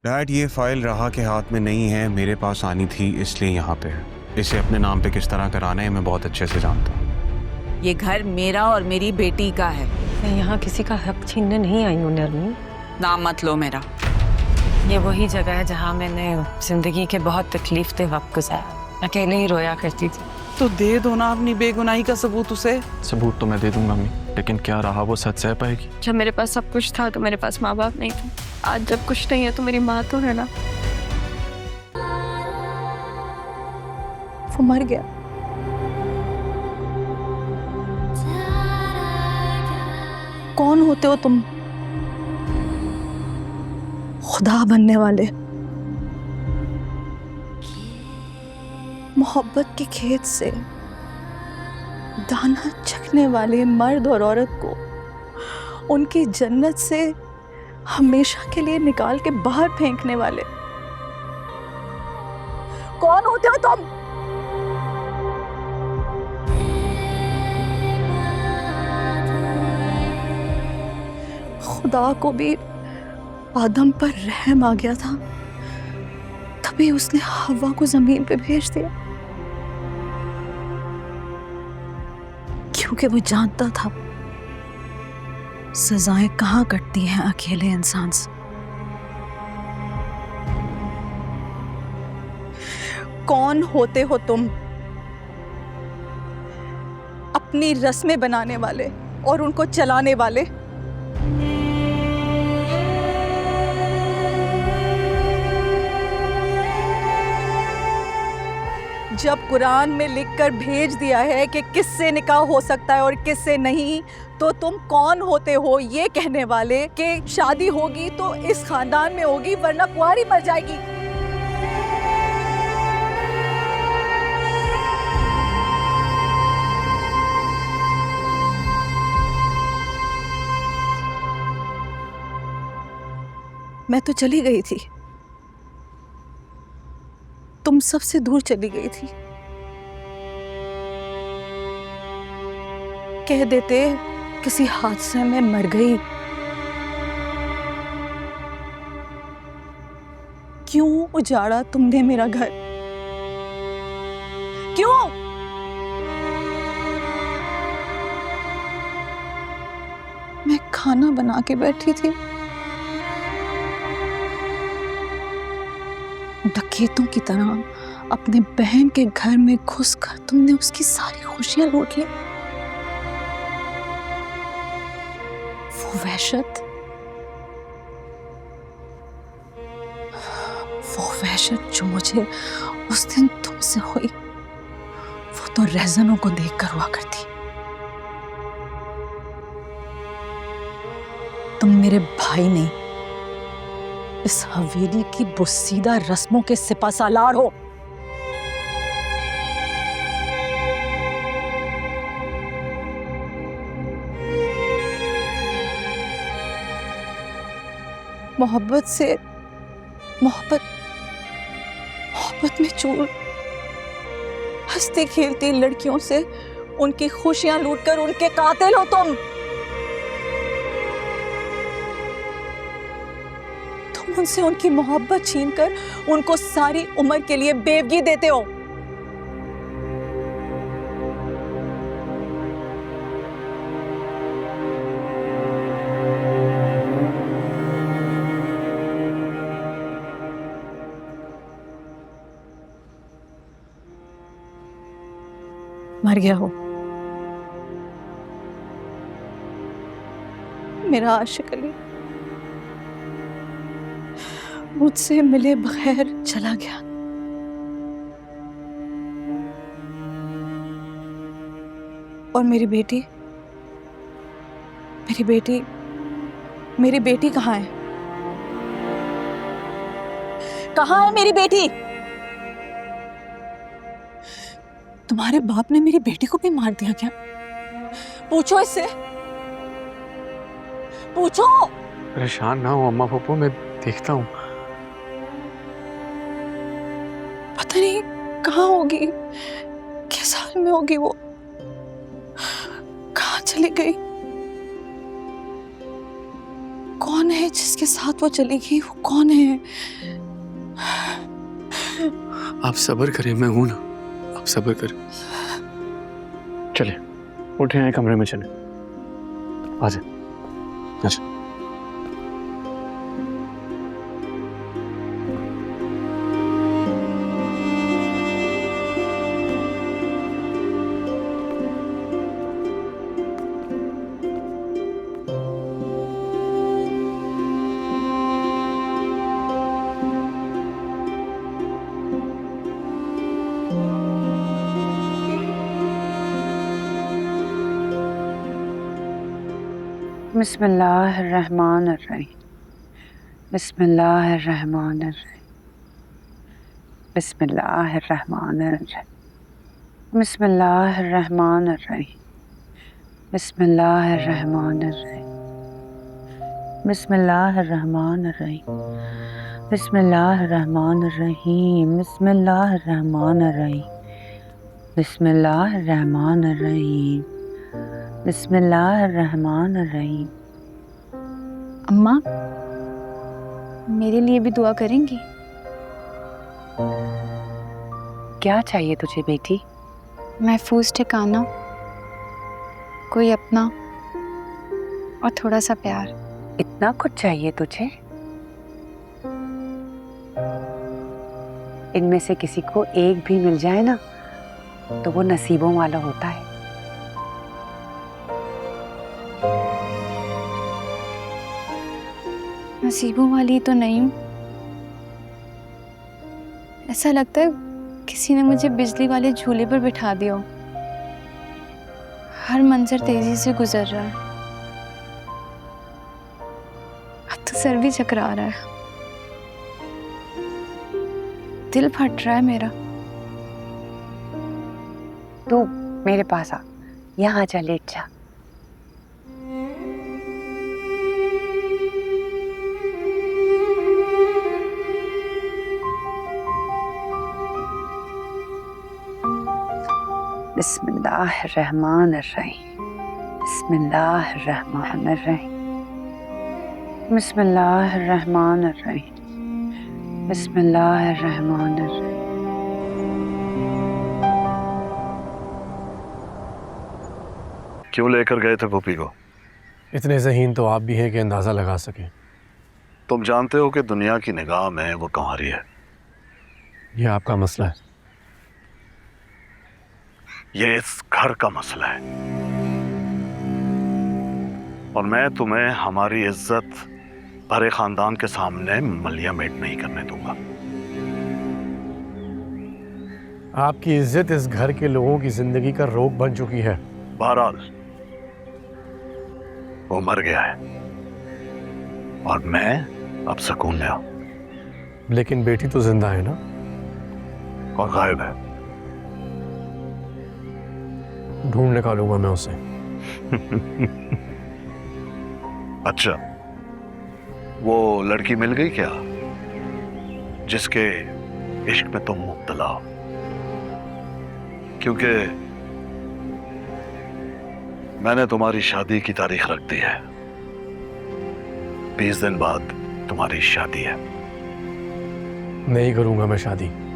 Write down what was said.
Dad, ये file राहा के हाथ में नहीं है, मेरे पास आनी थी इसलिए यहाँ पे है। इसे अपने नाम पे किस तरह कराना है मैं बहुत अच्छे से जानता हूँ। ये घर मेरा और मेरी बेटी का है। मैं यहाँ किसी का हक छीनने नहीं आई हूँ नरमी। नाम मत लो मेरा। ये वही जगह है जहाँ मैंने जिंदगी के बहुत तकलीफ दे वक्त गुजारा। अकेले ही रोया करती थी। तो दे दो ना अपनी बेगुनाही का सबूत उसे। सबूत तो मैं दे दूंगा मम्मी, लेकिन क्या राहा वो सच सह पाएगी? जब मेरे पास सब कुछ था तो मेरे पास माँ बाप नहीं थे। आज जब कुछ नहीं है तो मेरी माँ तो है ना। वो मर गया। कौन होते हो तुम? खुदा बनने वाले। मोहब्बत के खेत से दाना चखने वाले मर्द और औरत को उनकी जन्नत से हमेशा के लिए निकाल के बाहर फेंकने वाले। कौन होते हो तुम? खुदा को भी आदम पर रहम आ गया था, तभी उसने हवा को जमीन पे भेज दिया, क्योंकि वो जानता था सजाएं कहाँ कटती हैं अकेले इंसान से। कौन होते हो तुम? अपनी रस्में बनाने वाले और उनको चलाने वाले। जब कुरान में लिखकर भेज दिया है कि किससे निकाह हो सकता है और किससे नहीं, तो तुम कौन होते हो ये कहने वाले कि शादी होगी तो इस खानदान में होगी वरना कुंवारी मर जाएगी। मैं तो चली गई थी, तुम सबसे दूर चली गई थी। कह देते किसी हादसे में मर गई। क्यों उजाड़ा तुमने मेरा घर? क्यों? मैं खाना बना के बैठी थी, डकैतों की तरह अपने बहन के घर में घुसकर तुमने उसकी सारी खुशियां लूट ली। वो वहशत जो मुझे उस दिन तुमसे हुई, वो तो रहजनों को देखकर हुआ करती। तुम मेरे भाई नहीं, इस हवेली की बुस्सीदा रस्मों के सिपासालार हो। मोहब्बत में चूर, हंसती खेलती लड़कियों से उनकी खुशियां लूटकर उनके कातिल हो तुम। उनसे उनकी मोहब्बत छीनकर उनको सारी उम्र के लिए बेवगी देते हो। मर गया हो मेरा आशिक अली, मुझसे मिले बगैर चला गया। और मेरी बेटी कहाँ है? कहाँ है मेरी बेटी? तुम्हारे बाप ने मेरी बेटी को भी मार दिया क्या? पूछो इससे, पूछो। परेशान ना हो अम्मा पप्पू, मैं देखता हूँ। पता नहीं कहाँ होगी, किस हाल में होगी वो, कहाँ चली गई। कौन है जिसके साथ वो चली गई? वो कौन है? आप सब्र करें, मैं हूं ना, आप सब्र करें। चलिए उठे हैं, कमरे में चले। आ जाए। अच्छा बिस्मिल्लाहिर्रहमानिर्रहीम, बिस्मिल्लाहिर्रहमानिर्रहीम, बिस्मिल्लाहिर्रहमानिर्रहीम, बिस्मिल्लाहिर्रहमानिर्रहीम, बिस्मिल्लाहिर्रहमानिर्रहीम, बिस्मिल्लाहिर्रहमानिर्रहीम, बिस्मिल्लाहिर्रहमानिर्रहीम, बिस्मिल्लाहिर्रहमानिर्रहीम, बिस्मिल्लाहिर्रहमानिर्रहीम, बिस्मिल्लाहिर्रहमानिर्रहीम। अम्मा, मेरे लिए भी दुआ करेंगी? क्या चाहिए तुझे बेटी? महफूज ठिकाना, कोई अपना और थोड़ा सा प्यार। इतना कुछ चाहिए तुझे? इनमें से किसी को एक भी मिल जाए ना तो वो नसीबों वाला होता है। नसीबों वाली तो नहीं हूँ। ऐसा लगता है किसी ने मुझे बिजली वाले झूले पर बिठा दिया हो। हर मंजर तेजी से गुजर रहा है। अब तो सर भी चकरा रहा है, दिल फट रहा है मेरा। तू मेरे पास आ, यहाँ जा, लेट जा। बिस्मिल्लाहिर्रहमानिर्रहीम, बिस्मिल्लाहिर्रहमानिर्रहीम, बिस्मिल्लाहिर्रहमानिर्रहीम, बिस्मिल्लाहिर्रहमानिर्रहीम। क्यों लेकर गए थे भूपी को? इतने ज़हीन तो आप भी हैं कि अंदाज़ा लगा सकें। तुम जानते हो कि दुनिया की निगाह में वो कंवारी है। ये आपका मसला है। ये इस घर का मसला है और मैं तुम्हें हमारी इज्जत भरे खानदान के सामने मलिया मेट नहीं करने दूंगा। आपकी इज्जत इस घर के लोगों की जिंदगी का रोग बन चुकी है। बहरहाल वो मर गया है और मैं अब सुकून में हूं। लेकिन बेटी तो जिंदा है ना? और गायब है। ढूंढ निकालूंगा मैं उसे। अच्छा, वो लड़की मिल गई क्या जिसके इश्क में तुम मुब्तला हो? क्योंकि मैंने तुम्हारी शादी की तारीख रख दी है। 20 दिन बाद तुम्हारी शादी है। नहीं करूंगा मैं शादी।